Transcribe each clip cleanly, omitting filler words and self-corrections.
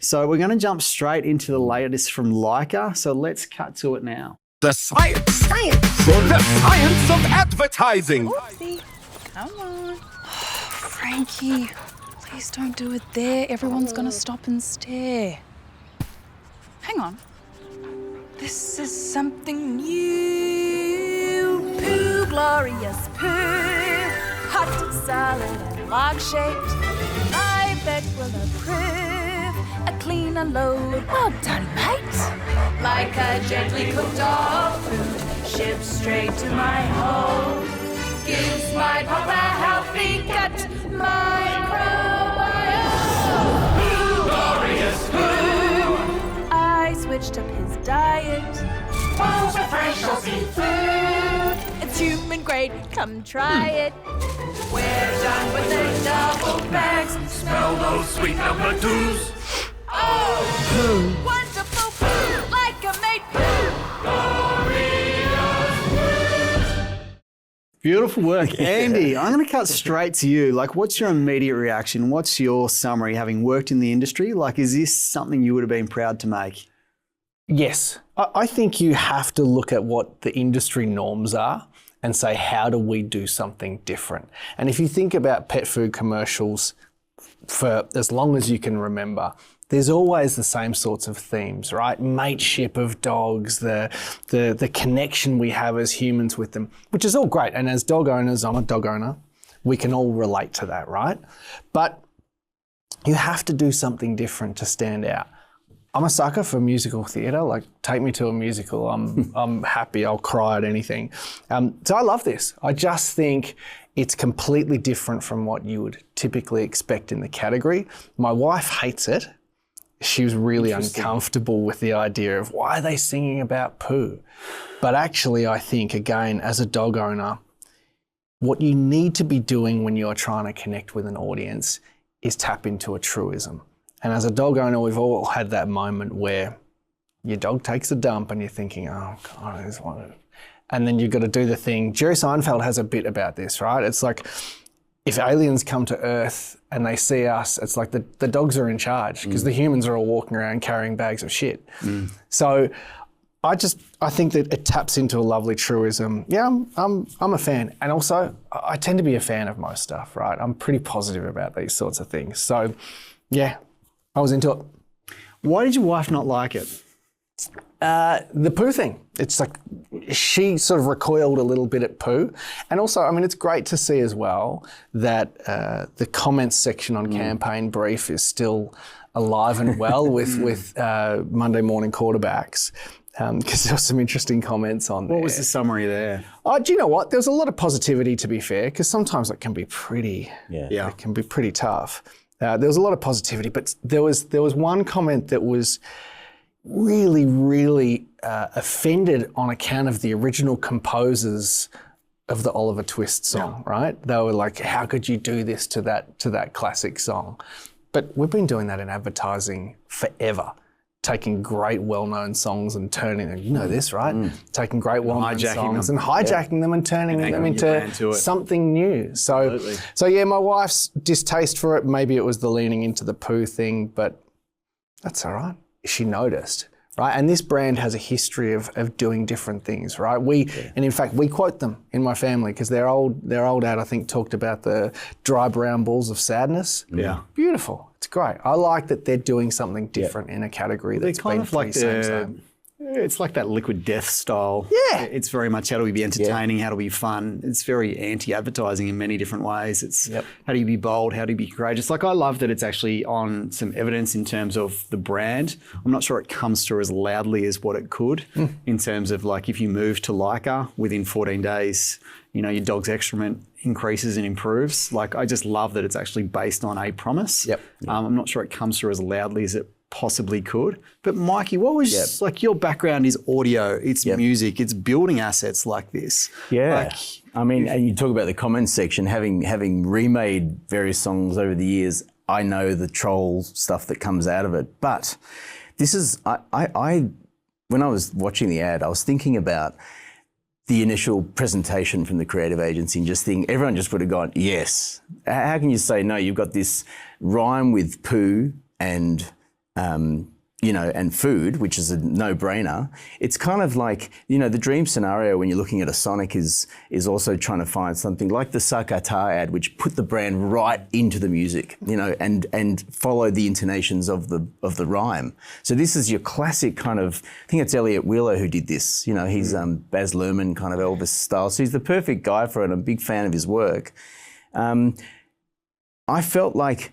So we're going to jump straight into the latest from Lyka. So let's cut to it now. The science of advertising. Oopsie. Come on. Frankie, please don't do it there. Everyone's going to stop and stare. Hang on. This is something new. Poo, glorious poo. Hot, solid, and log-shaped. I bet will approve. A clean unload. Well done, mate. Like a gently cooked dog food. Shipped straight to my home. Gives my pop a healthy gut microbiome. Poo, glorious poo. I switched up his diet. Over fresh healthy food. It's human grade, come try it. We're done with the double bags. Smell those sweet number twos. Oh, wonderful poo, like a made Beautiful work. Andy, I'm going to cut straight to you. Like, what's your immediate reaction? What's your summary, having worked in the industry? Like, is this something you would have been proud to make? Yes. I think you have to look at what the industry norms are and say, how do we do something different? And if you think about pet food commercials for as long as you can remember, there's always the same sorts of themes, right? Mateship of dogs, the connection we have as humans with them, which is all great. And as dog owners, I'm a dog owner, we can all relate to that, right? But you have to do something different to stand out. I'm a sucker for musical theatre. Like, take me to a musical. I'm happy. I'll cry at anything. So I love this. I just think it's completely different from what you would typically expect in the category. My wife hates it. She was really uncomfortable with the idea of why are they singing about poo? But actually, I think, again, as a dog owner, what you need to be doing when you're trying to connect with an audience is tap into a truism. And as a dog owner, we've all had that moment where your dog takes a dump and you're thinking, oh God, I just want to. And then you've got to do the thing. Jerry Seinfeld has a bit about this, right? It's like, if aliens come to Earth and they see us, it's like the dogs are in charge because the humans are all walking around carrying bags of shit. So I think that it taps into a lovely truism. Yeah, I'm a fan. And also, I tend to be a fan of most stuff, right? I'm pretty positive about these sorts of things. So yeah, I was into it. Why did your wife not like it? The poo thing. It's like she sort of recoiled a little bit at poo. And also, I mean, it's great to see as well that the comments section on Campaign Brief is still alive and well with Monday morning quarterbacks. Because there were some interesting comments on there. What was the summary there? Oh, do you know what? There's a lot of positivity, to be fair, because sometimes it can be pretty, it can be pretty tough. There was a lot of positivity, but there was one comment that was really, really offended on account of the original composers of the Oliver Twist song, right? They were like, how could you do this to that classic song? But we've been doing that in advertising forever. Taking great well-known songs and turning them, you know this, right? Taking great well-known songs and hijacking them and turning them into something new. So yeah, my wife's distaste for it, maybe it was the leaning into the poo thing, but that's all right. She noticed, right? And this brand has a history of doing different things, right? And in fact, we quote them in my family because their old ad, I think, talked about the dry brown balls of sadness. Yeah. Beautiful. It's great. I like that they're doing something different in a category that's kind been of like same. It's like that liquid death style. Yeah. It's very much how do we be entertaining, how do we be fun. It's very anti-advertising in many different ways. It's how do you be bold, how do you be courageous. Like I love that it's actually on some evidence in terms of the brand. I'm not sure it comes through as loudly as what it could in terms of like if you move to Lyka within 14 days, you know, your dog's excrement increases and improves. Like I just love that it's actually based on a promise. I'm not sure it comes through as loudly as it possibly could. But Mikey, what was like your background is audio, it's music, it's building assets like this. I mean, and you talk about the comments section, having remade various songs over the years, I know the troll stuff that comes out of it. But this is, I when I was watching the ad, I was thinking about the initial presentation from the creative agency and just thinking, everyone just would have gone, yes. How can you say no? You've got this rhyme with poo and and food, which is a no-brainer. It's kind of like, the dream scenario when you're looking at a Sonic is also trying to find something like the Sakata ad, which put the brand right into the music, and follow the intonations of the rhyme. So this is your classic kind of, I think it's Elliot Wheeler who did this. He's Baz Luhrmann kind of Elvis style. So he's the perfect guy for it. I'm a big fan of his work. I felt like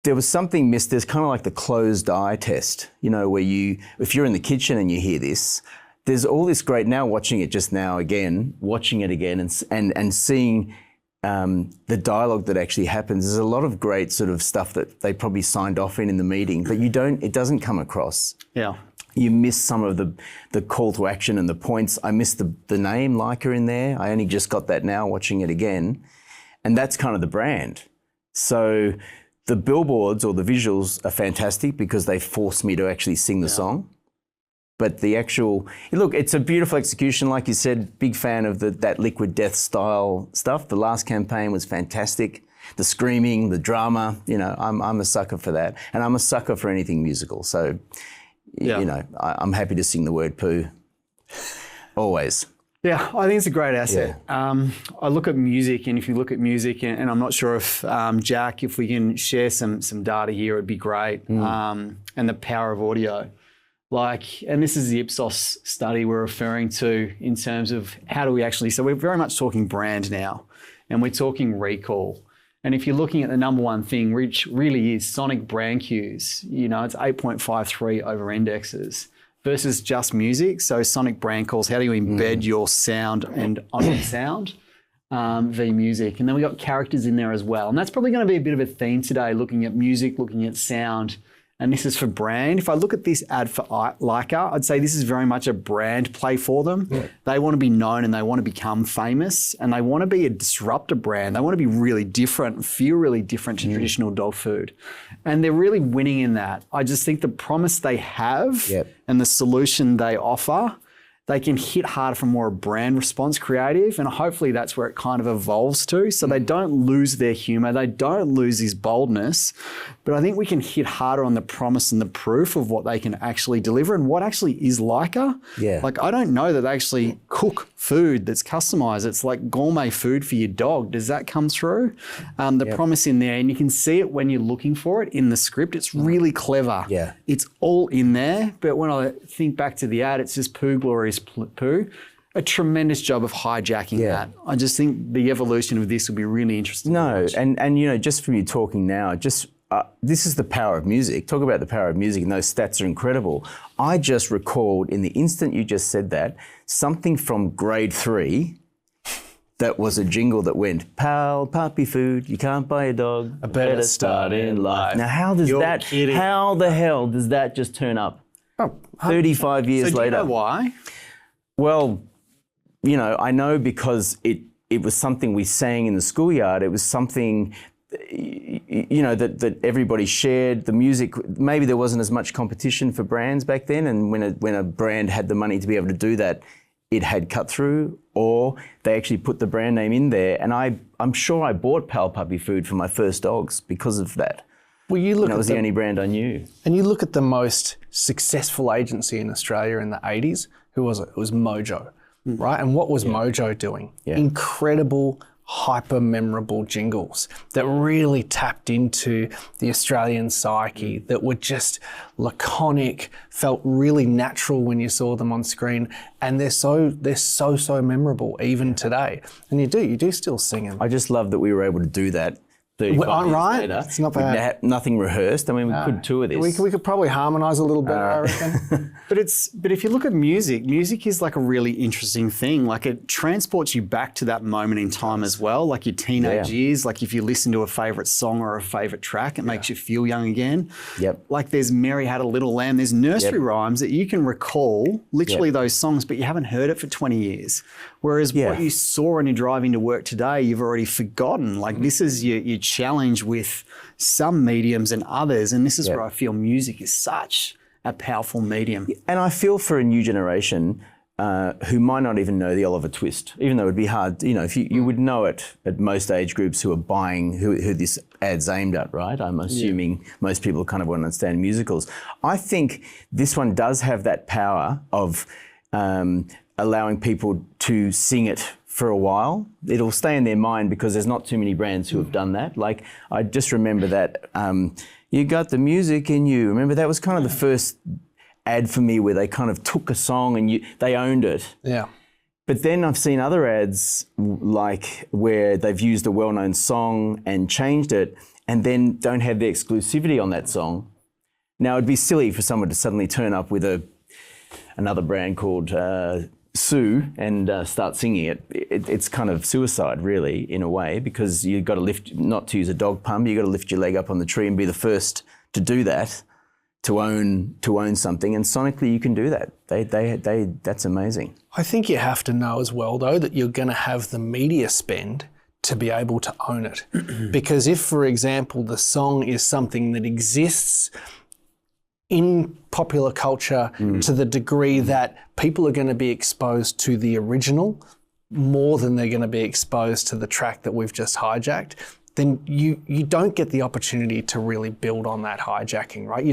there was something missed. There's kind of like the closed eye test, where if you're in the kitchen and you hear this, there's all this great, now watching it again and seeing the dialogue that actually happens. There's a lot of great sort of stuff that they probably signed off in the meeting, but it doesn't come across. Yeah. You miss some of the call to action and the points. I missed the name Lyka in there. I only just got that now watching it again. And that's kind of the brand. So the billboards or the visuals are fantastic because they force me to actually sing the song. But the actual, look, it's a beautiful execution. Like you said, big fan of that Liquid Death style stuff. The last campaign was fantastic. The screaming, the drama, I'm a sucker for that. And I'm a sucker for anything musical. So, I'm happy to sing the word poo. Always. Yeah, I think it's a great asset. Yeah. I look at music, and if you look at music, and I'm not sure if, Jack, if we can share some data here, it'd be great. And the power of audio. And this is the Ipsos study we're referring to in terms of how do we actually, so we're very much talking brand now, and we're talking recall. And if you're looking at the number one thing, which really is sonic brand cues, it's 8.53 over indexes. Versus just music. So sonic brand calls, how do you embed your sound and on sound v music? And then we got characters in there as well. And that's probably going to be a bit of a theme today, looking at music, looking at sound. And this is for brand. If I look at this ad for Lyka, I'd say this is very much a brand play for them. Yeah. They want to be known and they want to become famous, and they want to be a disruptor brand. They want to be really different and feel really different to traditional dog food. And they're really winning in that. I just think the promise they have and the solution they offer, they can hit harder from more a brand response creative, and hopefully that's where it kind of evolves to. So they don't lose their humor, they don't lose this boldness, but I think we can hit harder on the promise and the proof of what they can actually deliver and what actually is Lyka. Yeah. I don't know that they actually cook food that's customized. It's like gourmet food for your dog. Does that come through? The promise in there, and you can see it when you're looking for it in the script. It's really clever. Yeah. It's all in there, but when I think back to the ad, it's just poo glorious poo. A tremendous job of hijacking that. I just think the evolution of this will be really interesting. No, and just from you talking now, this is the power of music. Talk about the power of music, and those stats are incredible. I just recalled in the instant you just said that, something from grade 3 that was a jingle that went, pal, puppy food, you can't buy a dog, a better start in life. Now how the hell does that just turn up 35 years later? Do you know why? Well, I know because it was something we sang in the schoolyard. It was something, that everybody shared. The music, maybe there wasn't as much competition for brands back then, and when a brand had the money to be able to do that, it had cut through, or they actually put the brand name in there. And I'm sure I bought Pal Puppy Food for my first dogs because of that. Well, you look at that was the only brand I knew. And you look at the most successful agency in Australia in the 80s. Who was it? It was Mojo, right? And what was Mojo doing? Yeah. Incredible, hyper memorable jingles that really tapped into the Australian psyche, that were just laconic, felt really natural when you saw them on screen, and they're so memorable even today. And you do still sing them. I just love that we were able to do that. Right, later. It's not bad. Nothing rehearsed. I mean, we could tour this. We could probably harmonise a little bit, I reckon. But if you look at music is like a really interesting thing. Like it transports you back to that moment in time as well. Like your teenage years. Like if you listen to a favourite song or a favourite track, it makes you feel young again. Yep. Like there's Mary Had a Little Lamb. There's nursery rhymes that you can recall, literally those songs, but you haven't heard it for 20 years. Whereas what you saw when you're driving to work today, you've already forgotten. Like this is your challenge with some mediums and others, and this is where I feel music is such a powerful medium. And I feel for a new generation, who might not even know the Oliver Twist, even though it'd be hard. If you would know it at most age groups who are buying, who this ad's aimed at, right? I'm assuming most people kind of want to understand musicals. I think this one does have that power of allowing people to sing it for a while. It'll stay in their mind because there's not too many brands who have done that. Like, I just remember that, you got the music in you. Remember, that was kind of the first ad for me where they kind of took a song and they owned it. Yeah. But then I've seen other ads like where they've used a well-known song and changed it and then don't have the exclusivity on that song. Now, it'd be silly for someone to suddenly turn up with another brand called Sue and start singing it. It's kind of suicide, really, in a way, because you've got to not to use a dog pun, but you've got to lift your leg up on the tree and be the first to do that. To own something, and sonically you can do that. That's amazing. I think you have to know as well, though, that you're going to have the media spend to be able to own it. Because if, for example, the song is something that exists in popular culture to the degree that people are going to be exposed to the original more than they're going to be exposed to the track that we've just hijacked, then you don't get the opportunity to really build on that hijacking, right?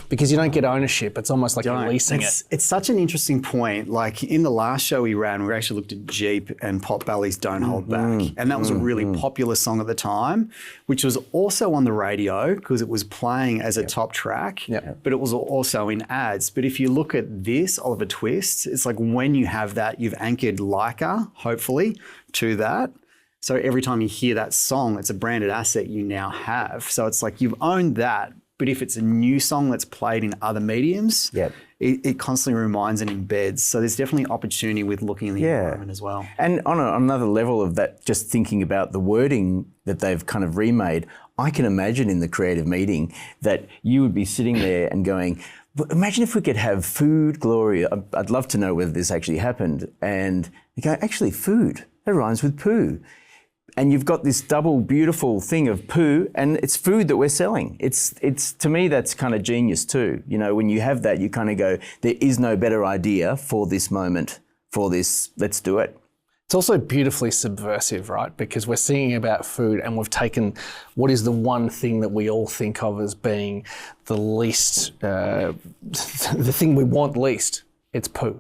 Because you don't get ownership. It's almost like you're leasing it. It's such an interesting point. Like in the last show we ran, we actually looked at Jeep and Pot Belly's Don't Hold Back. And that was a really popular song at the time, which was also on the radio because it was playing as a top track, but it was also in ads. But if you look at this, Oliver Twist, it's like when you have that, you've anchored Lyka, hopefully, to that. So every time you hear that song, it's a branded asset you now have. So it's like you've owned that, but if it's a new song that's played in other mediums, it constantly reminds and embeds. So there's definitely opportunity with looking in the environment as well. And on another level of that, just thinking about the wording that they've kind of remade, I can imagine in the creative meeting that you would be sitting there and going, imagine if we could have food glory. I'd love to know whether this actually happened. And you go, actually, food, that rhymes with poo. And you've got this double beautiful thing of poo, and it's food that we're selling. It's to me, that's kind of genius too. When you have that, you kind of go, there is no better idea for this moment, for this, let's do it. It's also beautifully subversive, right? Because we're singing about food and we've taken what is the one thing that we all think of as being the least, the thing we want least, it's poo.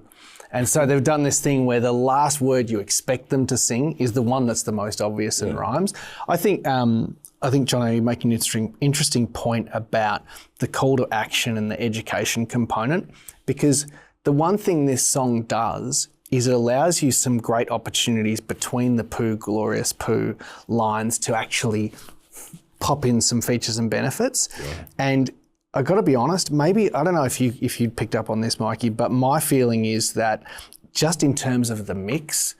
And so they've done this thing where the last word you expect them to sing is the one that's the most obvious and rhymes. I think, John, you're making an interesting point about the call to action and the education component, because the one thing this song does is it allows you some great opportunities between the poo, glorious poo lines to actually pop in some features and benefits. And I got to be honest, maybe, I don't know if you picked up on this, Mikey, but my feeling is that just in terms of the mix,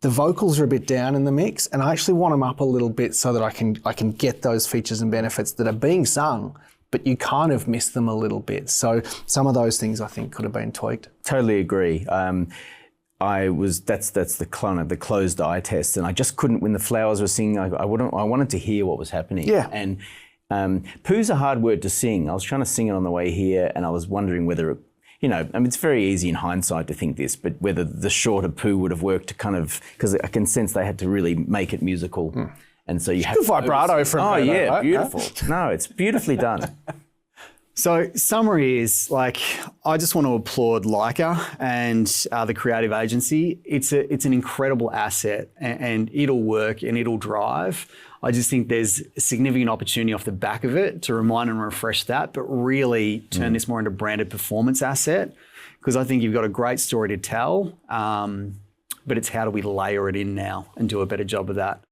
the vocals are a bit down in the mix, and I actually want them up a little bit so that I can get those features and benefits that are being sung, but you kind of miss them a little bit. So some of those things I think could have been tweaked. Totally agree. That's the kind of the closed eye test, and I just couldn't, when the flowers were singing, I wanted to hear what was happening. Yeah. And poo's a hard word to sing. I was trying to sing it on the way here, and I was wondering whether, it's very easy in hindsight to think this, but whether the shorter poo would have worked to kind of, because I can sense they had to really make it musical. And so you have good vibrato from Oh, yeah, right? beautiful. No, it's beautifully done. So summary is, I just want to applaud Lyka and the creative agency. It's an incredible asset, and it'll work and it'll drive. I just think there's a significant opportunity off the back of it to remind and refresh that, but really turn this more into a branded performance asset, because I think you've got a great story to tell, but it's how do we layer it in now and do a better job of that.